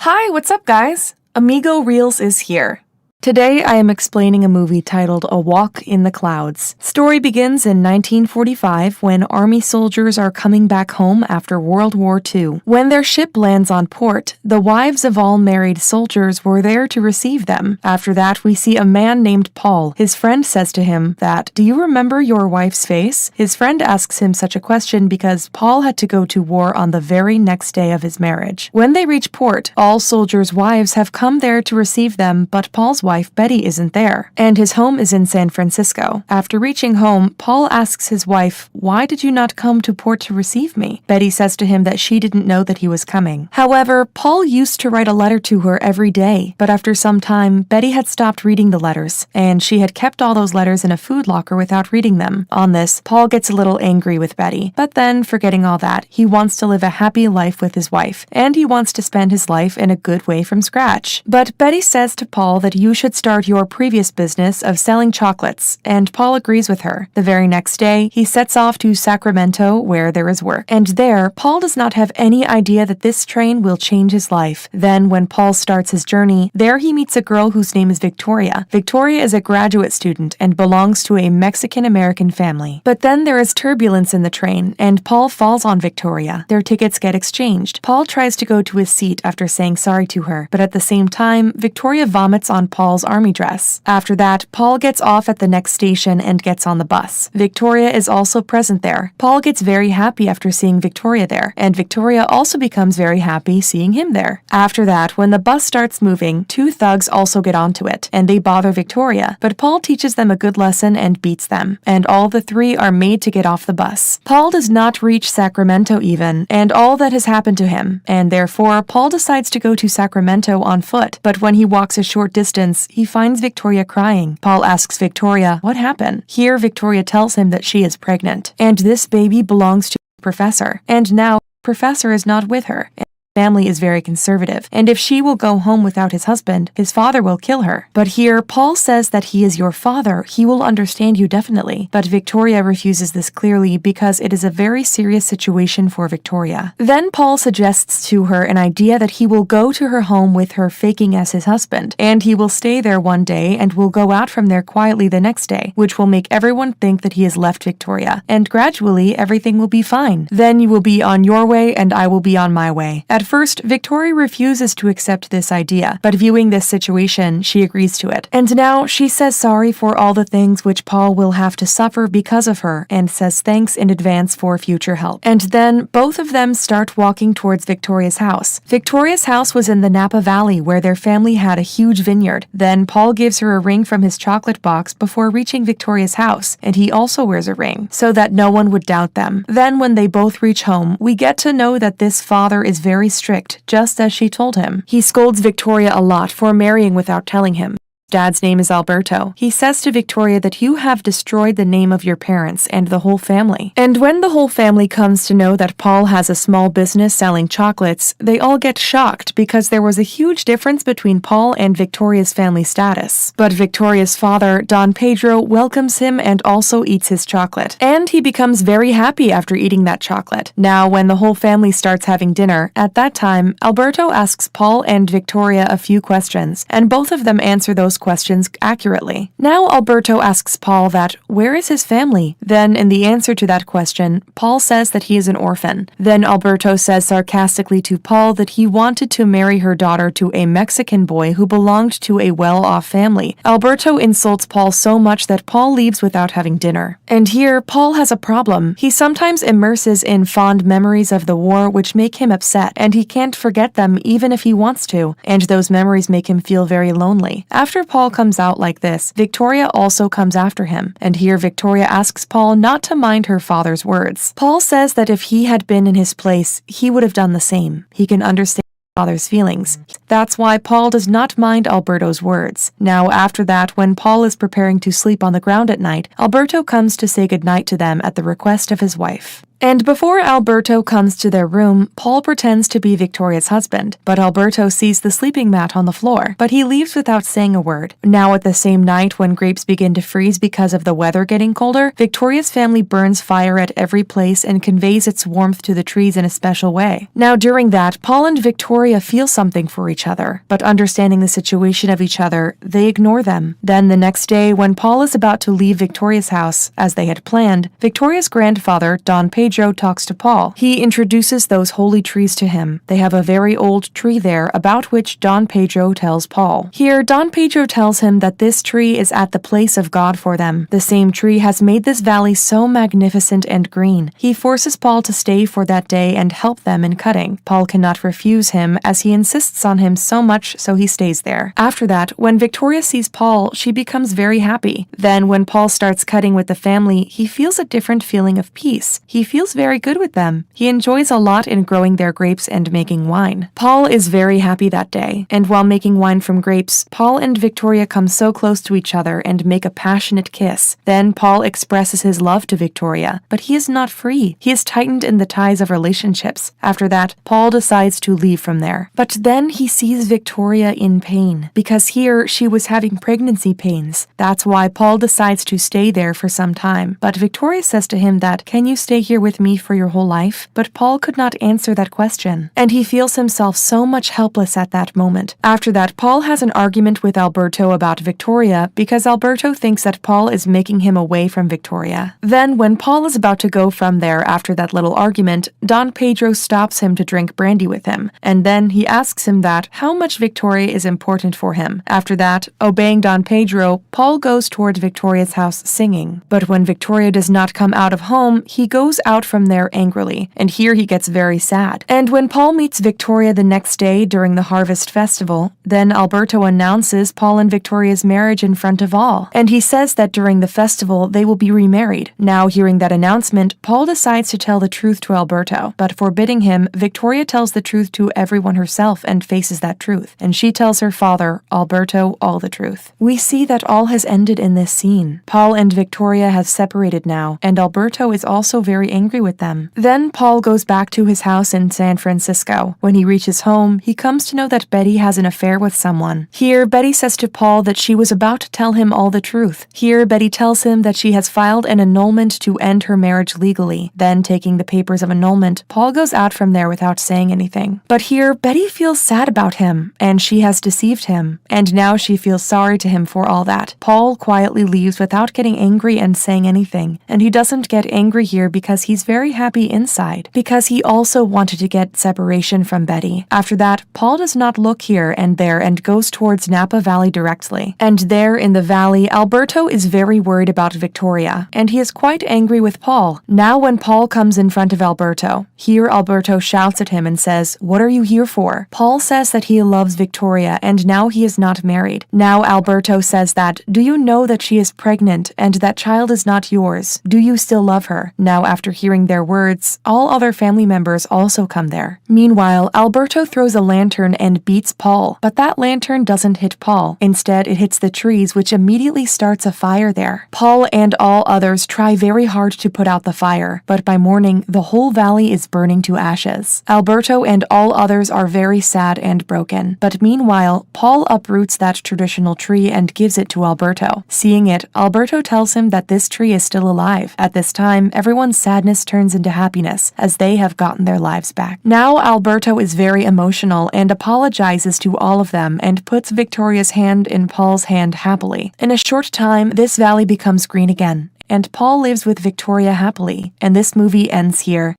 Hi, what's up, guys? Amigo Reels is here. Today, I am explaining a movie titled A Walk in the Clouds. Story begins in 1945 when Army soldiers are coming back home after World War II. When their ship lands on port, the wives of all married soldiers were there to receive them. After that, we see a man named Paul. His friend says to him that, "Do you remember your wife's face?" His friend asks him such a question because Paul had to go to war on the very next day of his marriage. When they reach port, all soldiers' wives have come there to receive them, but Paul's wife Betty isn't there, and his home is in San Francisco. After reaching home, Paul asks his wife, "Why did you not come to port to receive me?" Betty says to him that she didn't know that he was coming. However, Paul used to write a letter to her every day, but after some time, Betty had stopped reading the letters, and she had kept all those letters in a food locker without reading them. On this, Paul gets a little angry with Betty, but then, forgetting all that, he wants to live a happy life with his wife, and he wants to spend his life in a good way from scratch. But Betty says to Paul that you should start your previous business of selling chocolates, and Paul agrees with her. The very next day, he sets off to Sacramento where there is work. And there, Paul does not have any idea that this train will change his life. Then, when Paul starts his journey, there he meets a girl whose name is Victoria. Victoria is a graduate student and belongs to a Mexican-American family. But then there is turbulence in the train, and Paul falls on Victoria. Their tickets get exchanged. Paul tries to go to his seat after saying sorry to her, but at the same time, Victoria vomits on Paul's army dress. After that, Paul gets off at the next station and gets on the bus. Victoria is also present there. Paul gets very happy after seeing Victoria there, and Victoria also becomes very happy seeing him there. After that, when the bus starts moving, two thugs also get onto it, and they bother Victoria, but Paul teaches them a good lesson and beats them, and all the three are made to get off the bus. Paul does not reach Sacramento even, and all that has happened to him, and therefore Paul decides to go to Sacramento on foot, but when he walks a short distance, he finds Victoria crying. Paul asks Victoria, "What happened?" Here, Victoria tells him that she is pregnant, and this baby belongs to Professor, and now Professor is not with her. Family is very conservative, and if she will go home without his husband, his father will kill her. But here, Paul says that he is your father, he will understand you definitely. But Victoria refuses this clearly because it is a very serious situation for Victoria. Then Paul suggests to her an idea that he will go to her home with her faking as his husband, and he will stay there one day and will go out from there quietly the next day, which will make everyone think that he has left Victoria, and gradually everything will be fine. Then you will be on your way and I will be on my way. At first, Victoria refuses to accept this idea, but viewing this situation, she agrees to it. And now she says sorry for all the things which Paul will have to suffer because of her, and says thanks in advance for future help. And then both of them start walking towards Victoria's house. Victoria's house was in the Napa Valley where their family had a huge vineyard. Then Paul gives her a ring from his chocolate box before reaching Victoria's house, and he also wears a ring, so that no one would doubt them. Then when they both reach home, we get to know that this father is very strict, just as she told him. He scolds Victoria a lot for marrying without telling him. Dad's name is Alberto. He says to Victoria that you have destroyed the name of your parents and the whole family. And when the whole family comes to know that Paul has a small business selling chocolates, they all get shocked because there was a huge difference between Paul and Victoria's family status. But Victoria's father, Don Pedro, welcomes him and also eats his chocolate. And he becomes very happy after eating that chocolate. Now, when the whole family starts having dinner, at that time, Alberto asks Paul and Victoria a few questions, and both of them answer those questions accurately. Now Alberto asks Paul that, where is his family? Then in the answer to that question, Paul says that he is an orphan. Then Alberto says sarcastically to Paul that he wanted to marry her daughter to a Mexican boy who belonged to a well-off family. Alberto insults Paul so much that Paul leaves without having dinner. And here, Paul has a problem. He sometimes immerses in fond memories of the war which make him upset, and he can't forget them even if he wants to, and those memories make him feel very lonely. After Paul comes out like this, Victoria also comes after him, and here Victoria asks Paul not to mind her father's words. Paul says that if he had been in his place, he would have done the same. He can understand father's feelings. That's why Paul does not mind Alberto's words. Now, after that, when Paul is preparing to sleep on the ground at night, Alberto comes to say goodnight to them at the request of his wife. And before Alberto comes to their room, Paul pretends to be Victoria's husband, but Alberto sees the sleeping mat on the floor, but he leaves without saying a word. Now at the same night when grapes begin to freeze because of the weather getting colder, Victoria's family burns fire at every place and conveys its warmth to the trees in a special way. Now during that, Paul and Victoria feel something for each other, but understanding the situation of each other, they ignore them. Then the next day, when Paul is about to leave Victoria's house, as they had planned, Victoria's grandfather, Don Pedro, talks to Paul. He introduces those holy trees to him. They have a very old tree there about which Don Pedro tells Paul. Here, Don Pedro tells him that this tree is at the place of God for them. The same tree has made this valley so magnificent and green. He forces Paul to stay for that day and help them in cutting. Paul cannot refuse him as he insists on him so much, so he stays there. After that, when Victoria sees Paul, she becomes very happy. Then when Paul starts cutting with the family, he feels a different feeling of peace. He feels very good with them. He enjoys a lot in growing their grapes and making wine. Paul is very happy that day, and while making wine from grapes, Paul and Victoria come so close to each other and make a passionate kiss. Then Paul expresses his love to Victoria, but he is not free. He is tightened in the ties of relationships. After that, Paul decides to leave from there. But then he sees Victoria in pain, because here she was having pregnancy pains. That's why Paul decides to stay there for some time. But Victoria says to him that, "Can you stay here with me for your whole life?" But Paul could not answer that question, and he feels himself so much helpless at that moment. After that, Paul has an argument with Alberto about Victoria because Alberto thinks that Paul is making him away from Victoria. Then, when Paul is about to go from there after that little argument, Don Pedro stops him to drink brandy with him, and then he asks him that how much Victoria is important for him. After that, obeying Don Pedro, Paul goes towards Victoria's house singing. But when Victoria does not come out of home, he goes out from there angrily, and here he gets very sad. And when Paul meets Victoria the next day during the Harvest Festival, then Alberto announces Paul and Victoria's marriage in front of all, and he says that during the festival they will be remarried. Now hearing that announcement, Paul decides to tell the truth to Alberto, but forbidding him, Victoria tells the truth to everyone herself and faces that truth, and she tells her father, Alberto, all the truth. We see that all has ended in this scene. Paul and Victoria have separated now, and Alberto is also very angry with them. Then Paul goes back to his house in San Francisco. When he reaches home, he comes to know that Betty has an affair with someone. Here, Betty says to Paul that she was about to tell him all the truth. Here, Betty tells him that she has filed an annulment to end her marriage legally. Then, taking the papers of annulment, Paul goes out from there without saying anything. But here, Betty feels sad about him, and she has deceived him, and now she feels sorry to him for all that. Paul quietly leaves without getting angry and saying anything, and he doesn't get angry here because he's very happy inside, because he also wanted to get separation from Betty. After that, Paul does not look here and there and goes towards Napa Valley directly. And there in the valley, Alberto is very worried about Victoria, and he is quite angry with Paul. Now when Paul comes in front of Alberto, here Alberto shouts at him and says, "What are you here for?" Paul says that he loves Victoria and now he is not married. Now Alberto says that, "Do you know that she is pregnant and that child is not yours? Do you still love her?" Now after hearing their words, all other family members also come there. Meanwhile, Alberto throws a lantern and beats Paul, but that lantern doesn't hit Paul. Instead, it hits the trees, which immediately starts a fire there. Paul and all others try very hard to put out the fire, but by morning, the whole valley is burning to ashes. Alberto and all others are very sad and broken, but meanwhile, Paul uproots that traditional tree and gives it to Alberto. Seeing it, Alberto tells him that this tree is still alive. At this time, everyone's sadness turns into happiness, as they have gotten their lives back. Now Alberto is very emotional and apologizes to all of them and puts Victoria's hand in Paul's hand happily. In a short time, this valley becomes green again, and Paul lives with Victoria happily, and this movie ends here.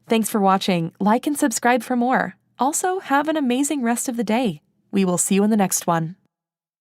Thanks for watching. Like and subscribe for more. Also, have an amazing rest of the day. We will see you in the next one.